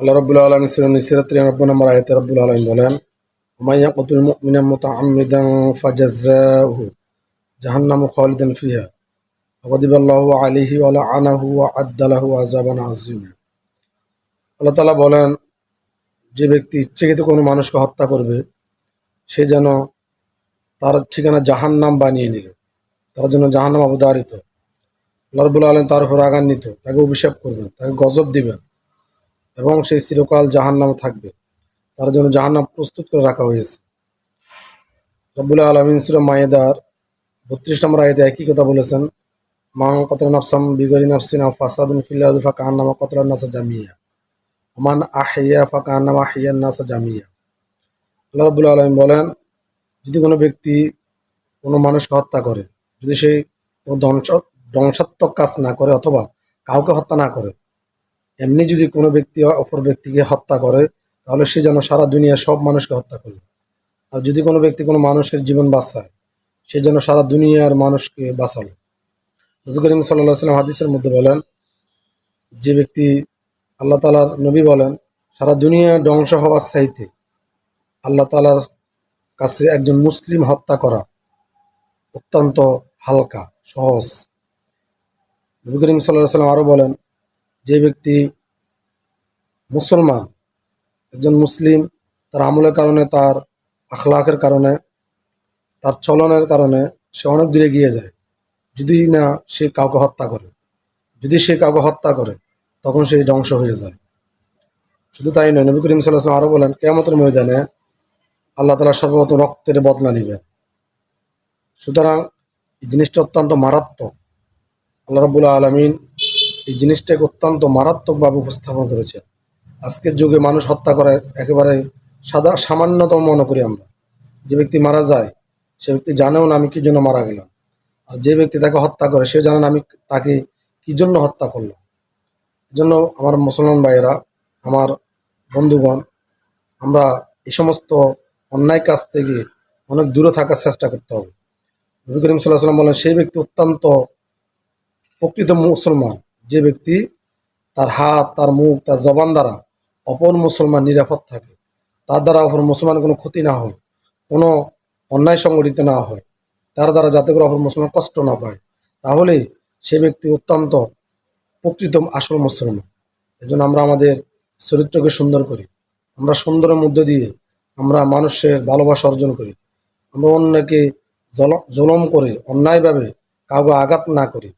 আল্লাহ রাব্বুল আলামিন সূরা নিসা 93 নম্বর আয়াতে রাব্বুল আলামিন বলেন, ওয়া ইয়াকতুল মুমিনা মুতাআম্মিদান ফাজাযাউহু জাহান্নামু খালিদান ফিহা ওয়া গাদিবাল্লাহু আলাইহি ওয়া লাআনাহু ওয়া আ'আদ্দা লাহু আযাবান আযীমা। আল্লাহ তাআলা বলেন, যে ব্যক্তি ইচ্ছাকৃত কোনো মানুষকে হত্যা করবে সে যেন তার ঠিকানা জাহান্নাম বানিয়ে নিল, তার জন্য জাহান্নাম অবধারিত। আল্লাহ রাব্বুল আলামিন তার উপর রাগান্বিত, তাকে অভিশাপ করবেন, তাকে গজব দিবেন এবং সেই চিরকাল জাহান্নামে থাকবে। তার জন্য জাহান্নাম প্রস্তুত করে রাখা হয়েছে। রব্বুল আলামিন সূরা মায়েদার 32 নম্বর আয়াতে একই কথা বলেছেন, মান কাতালা নাফসাম বিগয়রি নাফসিন আও ফাসাদিন ফিল আরদি ফাকান্নামা কাতালান নাসা জামিয়া ওয়া মান আহইয়া ফাকান্নামা আহইয়ান নাসা জামিয়া। আল্লাহ রাব্বুল আলামিন বলেন, যদি কোনো ব্যক্তি কোনো মানুষকে হত্যা করে, যদি সে কোনো ধ্বংসাত্মক কাজ না করে অথবা কাউকে হত্যা না করে, এমনি যদি কোনো ব্যক্তি অপর ব্যক্তিকে হত্যা করে তাহলে সে যেন সারা দুনিয়ার সব মানুষকে হত্যা করবে। আর যদি কোনো ব্যক্তি কোনো মানুষের জীবন বাঁচায় সে যেন সারা দুনিয়ার মানুষকে বাঁচালো। নবী করিম সাল্লাল্লাহু আলাইহি ওয়াসাল্লাম হাদিসের মধ্যে বলেন, যে ব্যক্তি আল্লাহ তাআলার নবী বলেন, সারা দুনিয়া ধ্বংস হওয়ার চাইতে আল্লাহ তাআলার কাছে একজন মুসলিম হত্যা করা অত্যন্ত হালকা, সহজ। নবী করিম সাল্লাল্লাহু আলাইহি ওয়াসাল্লাম আরও বলেন, যে ব্যক্তি মুসলমান, একজন মুসলিম, তার আমলের কারণে, তার আখলাকের কারণে, তার চলনের কারণে সে অনেক দূরে গিয়ে যায়। যদি না সে কাউকে হত্যা করে, যদি সে কাউকে হত্যা করে তখন সে ধ্বংস হয়ে যায়। শুধু তাই নয়, নবী করিম সাল্লাল্লাহু আলাইহি ওয়াসাল্লাম আরও বলেন, কিয়ামতের ময়দানে আল্লাহ তাআলা সর্বপ্রথম রক্তের বদলা নেবেন। সুতরাং এই জিনিসটা অত্যন্ত মারাত্মক। আল্লাহ রাব্বুল আলামিন এই জিনিসটাকে অত্যন্ত মারাত্মকভাবে উপস্থাপন করেছেন। আজকের যুগে মানুষ হত্যা করে একেবারে সামান্যতম মনে করি আমরা। যে ব্যক্তি মারা যায় সে ব্যক্তি জানেও না আমি কি জন্য মারা গেলাম, আর যে ব্যক্তি তাকে হত্যা করে সে জানে না আমি তাকে কি জন্য হত্যা করলাম। এজন্য আমার মুসলমান ভাইয়েরা, আমার বন্ধুগণ, আমরা এই সমস্ত অন্যায় কাজ থেকে অনেক দূরে থাকার চেষ্টা করতে হবে। নবী করিম সাল্লাল্লাহু আলাইহি ওয়াসাল্লাম বলেন, সেই ব্যক্তি অত্যন্ত প্রকৃত মুসলমান যে ব্যক্তি তার হাত, তার মুখ, তার জবান দ্বারা অপর মুসলমান নিরাপদ থাকে, তার দ্বারা অপর মুসলমান কোনো ক্ষতি না হয়, কোনো অন্যায় সংগঠিত না হয়, তার দ্বারা যাতে করে অপর মুসলমান কষ্ট না পায়, তাহলেই সে ব্যক্তি অত্যন্ত প্রকৃত আসল মুসলমান। এই জন্য আমরা আমাদের চরিত্রকে সুন্দর করি, আমরা সুন্দরের মধ্য দিয়ে আমরা মানুষের ভালোবাসা অর্জন করি, আমরা অন্যকে জুলুম করে অন্যায়ভাবে কাউকে আঘাত না করি,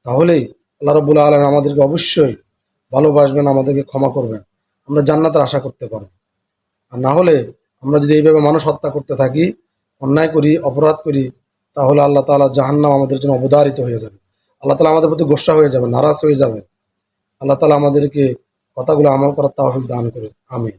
তাহলেই আল্লাহ রাব্বুল আলামিন আমাদেরকে অবশ্যই ভালোবাসবেন, আমাদেরকে ক্ষমা করবেন, আমরা জান্নাতের আশা করতে পারব। আর না হলে আমরা যদি এইভাবে মানুষ হত্যা করতে থাকি, অন্যায় করি, অপরাধ করি, তাহলে আল্লাহ তাআলা জাহান্নাম আমাদের জন্য অবধারিত হয়ে যাবে। আল্লাহ তাআলা আমাদের প্রতি গোসা হয়ে যাবেন, নারাজ হয়ে যাবেন। আল্লাহ তাআলা আমাদেরকে কথাগুলো আমল করার তৌফিক দান করুন। আমিন।